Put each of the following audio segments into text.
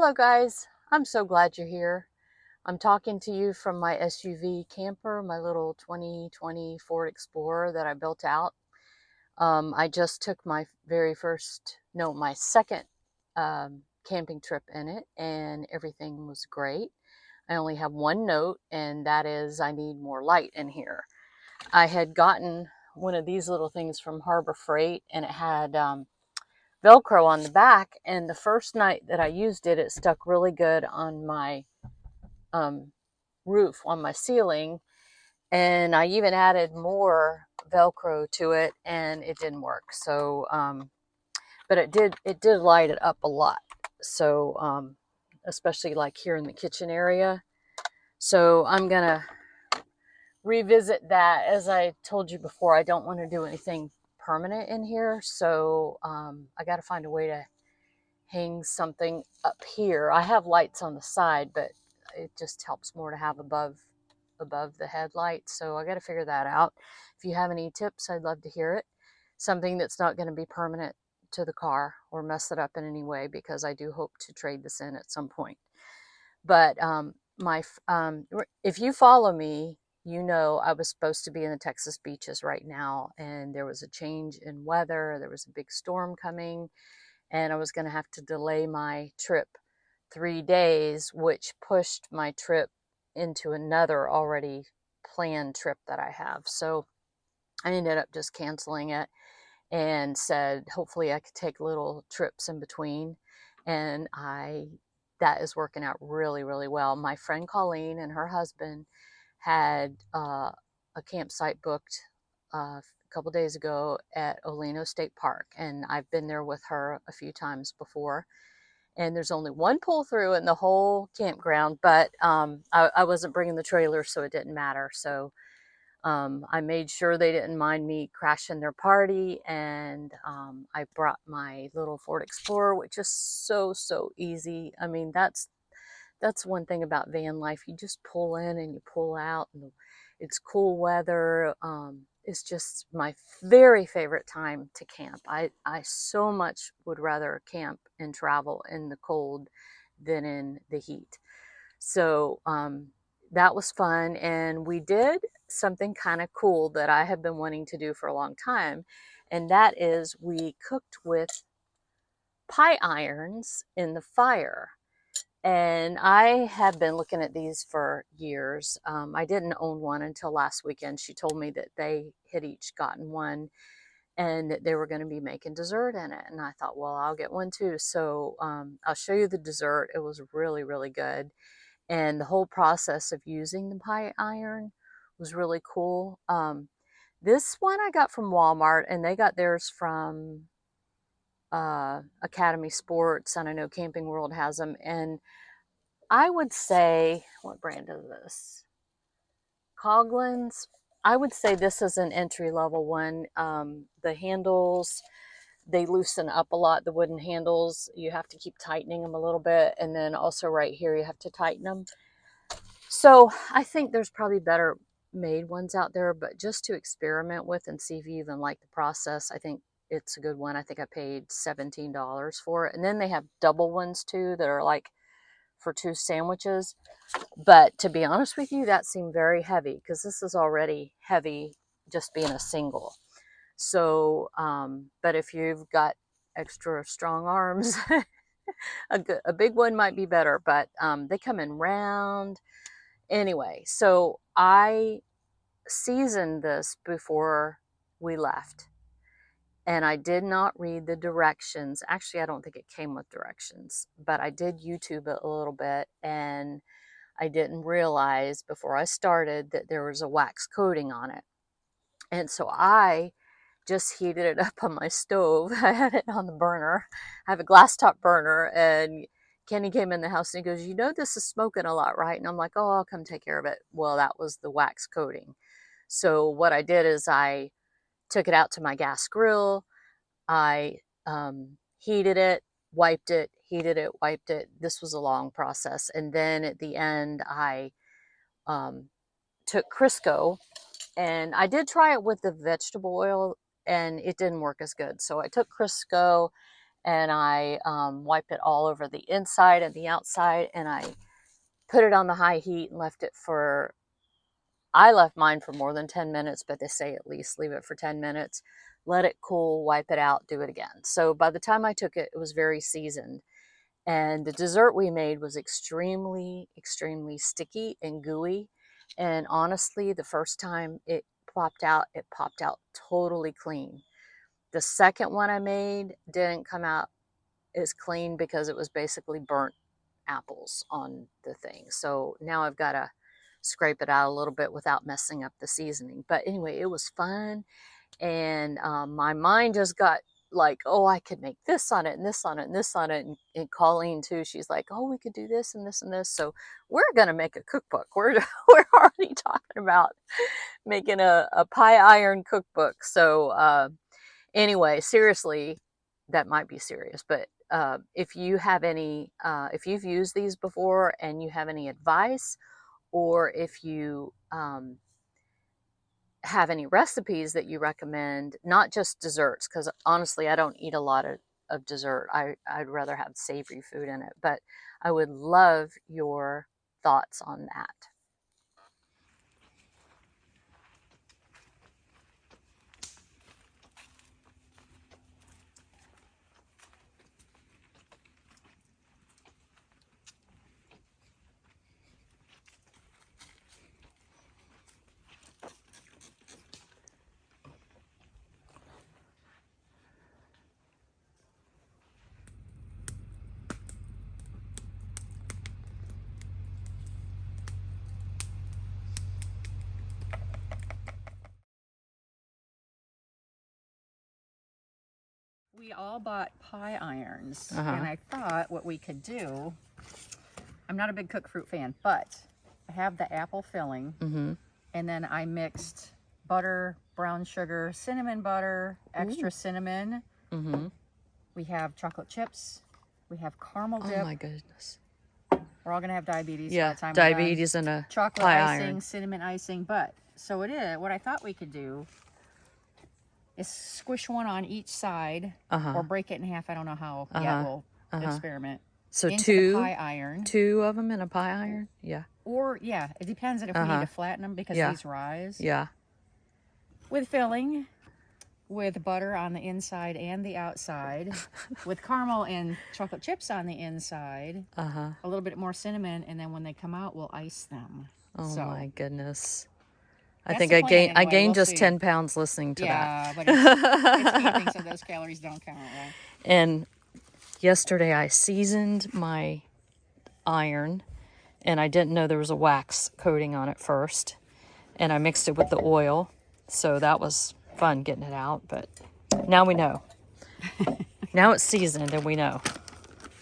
Hello guys, I'm so glad you're here. I'm talking to you from my SUV camper, my little 2020 Ford Explorer that I built out. I just took my my second camping trip in it, and everything was great. I only have one note, and that is I need more light in here. I had gotten one of these little things from Harbor Freight, and it had Velcro on the back, and the first night that I used it, it stuck really good on my um, roof, on my ceiling, and I even added more Velcro to it, and it didn't work. So, but it did light it up a lot. So, especially like here in the kitchen area. So I'm gonna revisit that. As I told you before, I don't want to do anything permanent in here, so I got to find a way to hang something up here. I have lights on the side, but it just helps more to have above the headlight. So I got to figure that out. If you have any tips, I'd love to hear it. Something that's not going to be permanent to the car or mess it up in any way, because I do hope to trade this in at some point. But if you follow me, you know I was supposed to be in the Texas beaches right now, and there was a change in weather. There was a big storm coming, and I was going to have to delay my trip 3 days, which pushed my trip into another already planned trip that I have. So I ended up just canceling it and said hopefully I could take little trips in between, and that is working out really, really well. My friend Colleen and her husband had a campsite booked a couple days ago at Oleno State Park, and I've been there with her a few times before. And there's only one pull through in the whole campground, but I wasn't bringing the trailer, so it didn't matter. So I made sure they didn't mind me crashing their party, and I brought my little Ford Explorer, which is so easy. I mean, that's one thing about van life. You just pull in and you pull out, and it's cool weather. It's just my very favorite time to camp. I so much would rather camp and travel in the cold than in the heat. So that was fun, and we did something kind of cool that I have been wanting to do for a long time, and that is we cooked with pie irons in the fire. And I have been looking at these for years. I didn't own one until last weekend. She told me that they had each gotten one and that they were going to be making dessert in it. And I thought, well, I'll get one too. So I'll show you the dessert. It was really, really good. And the whole process of using the pie iron was really cool. This one I got from Walmart, and they got theirs from Academy Sports, and I know Camping World has them. And I would say, what brand is this? Coghlan's. I would say this is an entry level one. The handles, they loosen up a lot, the wooden handles. You have to keep tightening them a little bit. And then also right here, you have to tighten them. So I think there's probably better made ones out there, but just to experiment with and see if you even like the process, I think it's a good one. I think I paid $17 for it. And then they have double ones too that are like for 2 sandwiches. But to be honest with you, that seemed very heavy, because this is already heavy just being a single. So, but if you've got extra strong arms, a big one might be better, but they come in round. Anyway, so I seasoned this before we left, and I did not read the directions. Actually, I don't think it came with directions, but I did YouTube it a little bit, and I didn't realize before I started that there was a wax coating on it. And so I just heated it up on my stove. I had it on the burner. I have a glass top burner, and Kenny came in the house and he goes, "You know, this is smoking a lot, right?" And I'm like, "Oh, I'll come take care of it." Well, that was the wax coating. So what I did is I took it out to my gas grill. I heated it, wiped it, heated it, wiped it. This was a long process. And then at the end, I took Crisco, and I did try it with the vegetable oil, and it didn't work as good. So I took Crisco and I wipe it all over the inside and the outside, and I put it on the high heat and left it for, I left mine for more than 10 minutes, but they say at least leave it for 10 minutes, let it cool, wipe it out, do it again. So by the time I took it, it was very seasoned. And the dessert we made was extremely, extremely sticky and gooey. And honestly, the first time it popped out totally clean. The second one I made didn't come out as clean because it was basically burnt apples on the thing. So now I've got to scrape it out a little bit without messing up the seasoning. But anyway, it was fun. And my mind just got like, oh, I could make this on it and this on it and this on it. And Colleen too, she's like, oh, we could do this and this and this. So we're going to make a cookbook. We're already talking about making a pie iron cookbook. So anyway, seriously, that might be serious, but if you have any, if you've used these before and you have any advice, or if you have any recipes that you recommend, not just desserts, because honestly, I don't eat a lot of dessert. I'd rather have savory food in it, but I would love your thoughts on that. We all bought pie irons, and I thought what we could do, I'm not a big cooked fruit fan, but I have the apple filling, and then I mixed butter, brown sugar, cinnamon butter, extra cinnamon. We have chocolate chips. We have caramel dip. Oh my goodness. We're all going to have diabetes Yeah, by the time diabetes and a chocolate pie icing, iron. cinnamon icing, but so it is. What I thought we could do is squish one on each side, or break it in half. I don't know how yet. We'll experiment. So into the pie iron. two of them in a pie iron? Yeah. Or, yeah, it depends on if we need to flatten them because these rise. Yeah. With filling, with butter on the inside and the outside, with caramel and chocolate chips on the inside, a little bit more cinnamon, and then when they come out, we'll ice them. Oh my goodness. I That's think the I plan gained anyway. gained We'll just see. 10 pounds listening to that. Yeah, but it's eating, so those calories don't count, right? And yesterday I seasoned my iron, and I didn't know there was a wax coating on it first. And I mixed it with the oil, so that was fun getting it out, but now we know. Now it's seasoned and we know.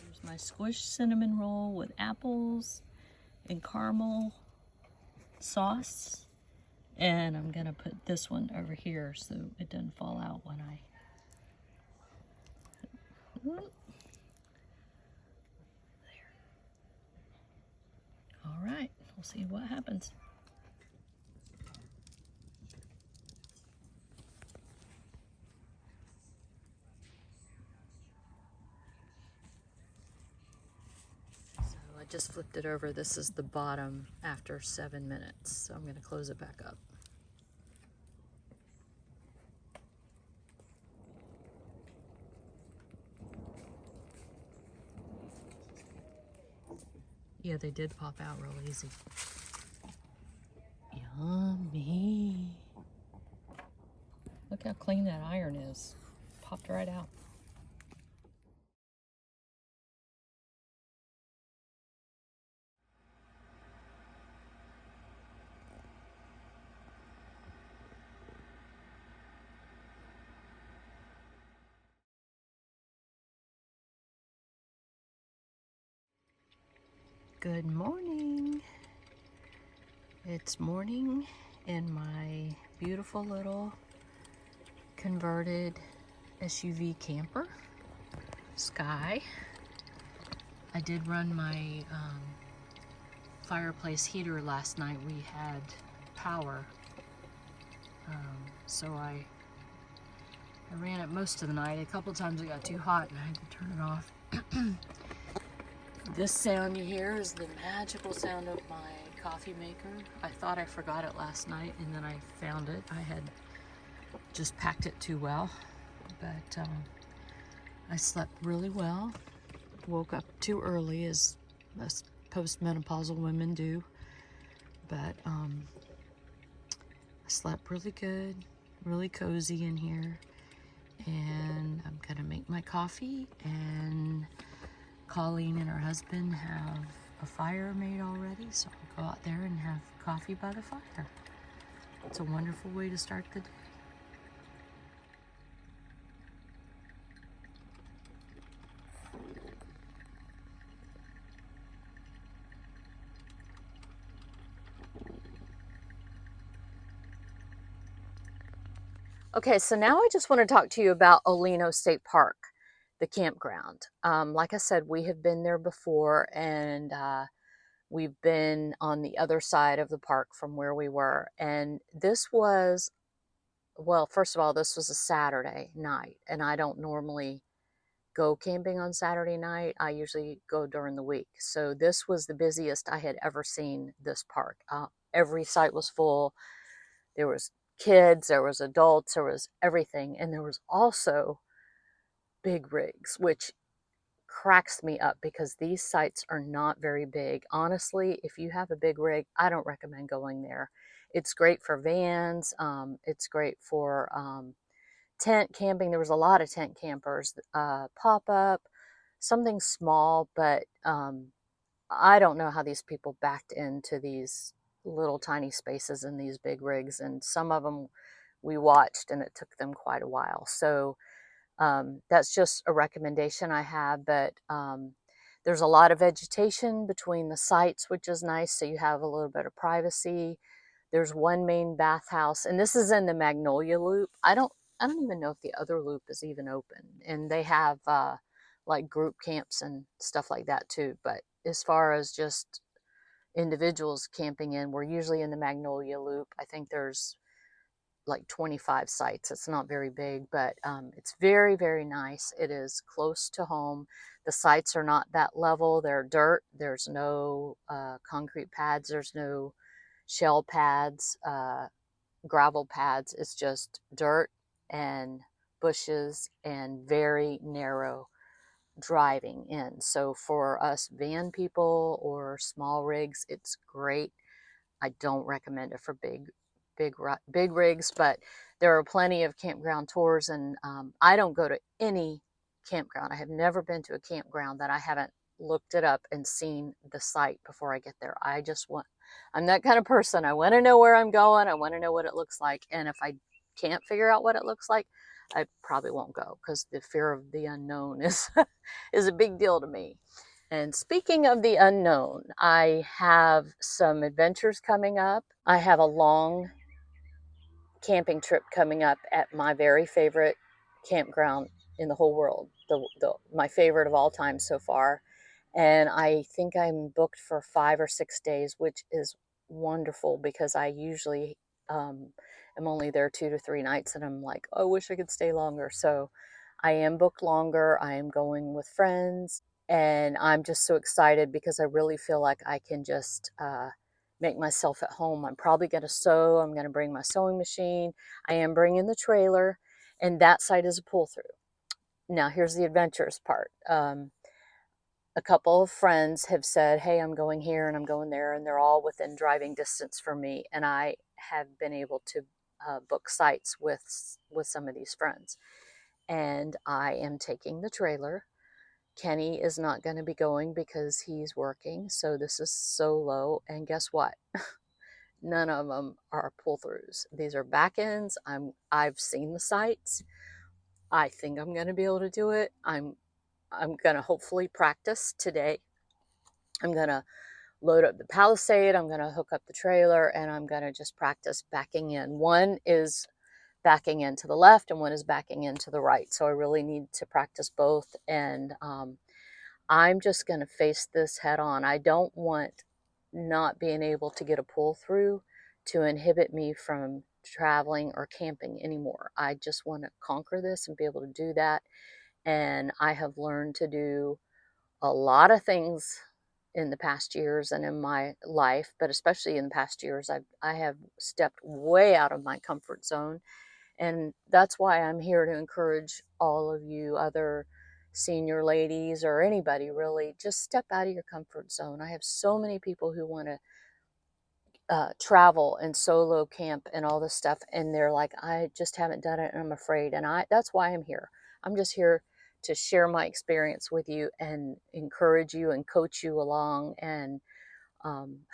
Here's my squished cinnamon roll with apples and caramel sauce. And I'm gonna put this one over here so it doesn't fall out when I... There. All right, we'll see what happens. So I just flipped it over. This is the bottom after 7 minutes. So I'm gonna close it back up. Yeah, they did pop out real easy. Yummy. Look how clean that iron is. Popped right out. Good morning. It's morning in my beautiful little converted SUV camper, Sky. I did run my fireplace heater last night. We had power, so I I ran it most of the night. A couple times it got too hot and I had to turn it off. This sound you hear is the magical sound of my coffee maker. I thought I forgot it last night and then I found it. I had just packed it too well, but I slept really well. Woke up too early as us postmenopausal women do, but I slept really good, really cozy in here, and I'm gonna make my coffee, and Colleen and her husband have a fire made already, so I'll go out there and have coffee by the fire. It's a wonderful way to start the day. Okay, so now I just want to talk to you about Oleno State Park, the campground. Like I said, we have been there before, and we've been on the other side of the park from where we were. And this was, well, first of all, this was a Saturday night, and I don't normally go camping on Saturday night. I usually go during the week. So this was the busiest I had ever seen this park. Every site was full. There was kids, there was adults, there was everything. And there was also big rigs, which cracks me up because these sites are not very big. Honestly, if you have a big rig, I don't recommend going there. It's great for vans. It's great for tent camping. There was a lot of tent campers, pop-up, something small, but I don't know how these people backed into these little tiny spaces in these big rigs, and some of them we watched and it took them quite a while. So that's just a recommendation I have, but there's a lot of vegetation between the sites, which is nice, so you have a little bit of privacy. There's one main bathhouse, and this is in the Magnolia Loop. I don't even know if the other loop is even open, and they have like group camps and stuff like that too. But as far as just individuals camping in, we're usually in the Magnolia Loop. I think there's like 25 sites. It's not very big, but it's very, very nice. It is close to home. The sites are not that level. They're dirt. There's no concrete pads. There's no shell pads, gravel pads. It's just dirt and bushes and very narrow driving in. So for us van people or small rigs, it's great. I don't recommend it for big rigs, but there are plenty of campground tours, and I don't go to any campground. I have never been to a campground that I haven't looked it up and seen the site before I get there. I'm that kind of person. I want to know where I'm going. I want to know what it looks like, and if I can't figure out what it looks like, I probably won't go because the fear of the unknown is is a big deal to me. And speaking of the unknown, I have some adventures coming up. I have a long camping trip coming up at my very favorite campground in the whole world, my favorite of all time so far. And I think I'm booked for 5 or 6 days, which is wonderful because I usually am only there 2 to 3 nights, and I'm like, oh, I wish I could stay longer. So I am booked longer. I am going with friends, and I'm just so excited because I really feel like I can just make myself at home. I'm probably going to sew. I'm going to bring my sewing machine. I am bringing the trailer, and that side is a pull through. Now, here's the adventures part. A couple of friends have said, hey, I'm going here and I'm going there, and they're all within driving distance from me, and I have been able to book sites with some of these friends. And I am taking the trailer. Kenny is not going to be going because he's working, so this is solo. And guess what? None of them are pull-throughs. These are back ends. I've seen the sites. I think I'm going to be able to do it. I'm going to hopefully practice today. I'm going to load up the Palisade. I'm going to hook up the trailer, and I'm going to just practice backing in. One is backing into the left and one is backing into the right. So I really need to practice both. And I'm just going to face this head on. I don't want not being able to get a pull through to inhibit me from traveling or camping anymore. I just want to conquer this and be able to do that. And I have learned to do a lot of things in the past years and in my life, but especially in the past years, I have stepped way out of my comfort zone. And that's why I'm here to encourage all of you other senior ladies or anybody really, just step out of your comfort zone. I have so many people who want to travel and solo camp and all this stuff, and they're like, I just haven't done it and I'm afraid. And that's why I'm here. I'm just here to share my experience with you and encourage you and coach you along, and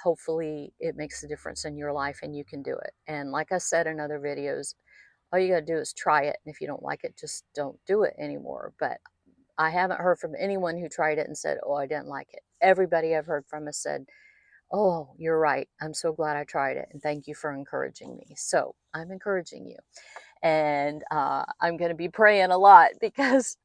hopefully it makes a difference in your life and you can do it. And like I said in other videos, all you got to do is try it, and if you don't like it, just don't do it anymore. But I haven't heard from anyone who tried it and said, oh, I didn't like it. Everybody I've heard from has said, oh, you're right. I'm so glad I tried it. And thank you for encouraging me. So I'm encouraging you. And I'm going to be praying a lot because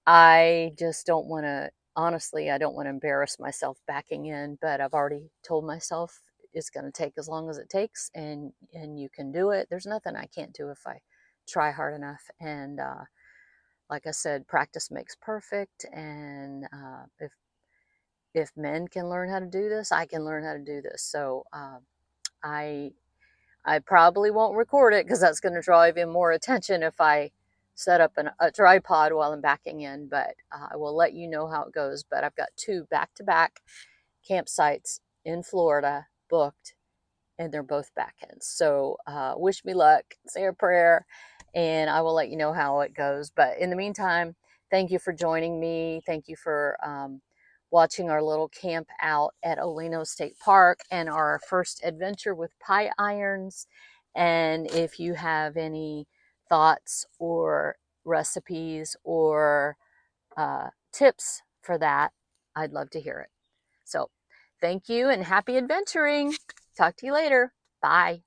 I just don't want to, honestly, I don't want to embarrass myself backing in. But I've already told myself it's going to take as long as it takes, and you can do it. There's nothing I can't do if I try hard enough. And like I said, practice makes perfect. And if men can learn how to do this, I can learn how to do this. So I I probably won't record it because that's going to draw even more attention if I set up a tripod while I'm backing in. But I will let you know how it goes. But I've got 2 back-to-back campsites in Florida booked, and they're both back ends. So wish me luck, say a prayer, and I will let you know how it goes. But in the meantime, thank you for joining me. Thank you for watching our little camp out at Oleno State Park and our first adventure with pie irons. And if you have any thoughts or recipes or tips for that, I'd love to hear it. So thank you and happy adventuring. Talk to you later. Bye.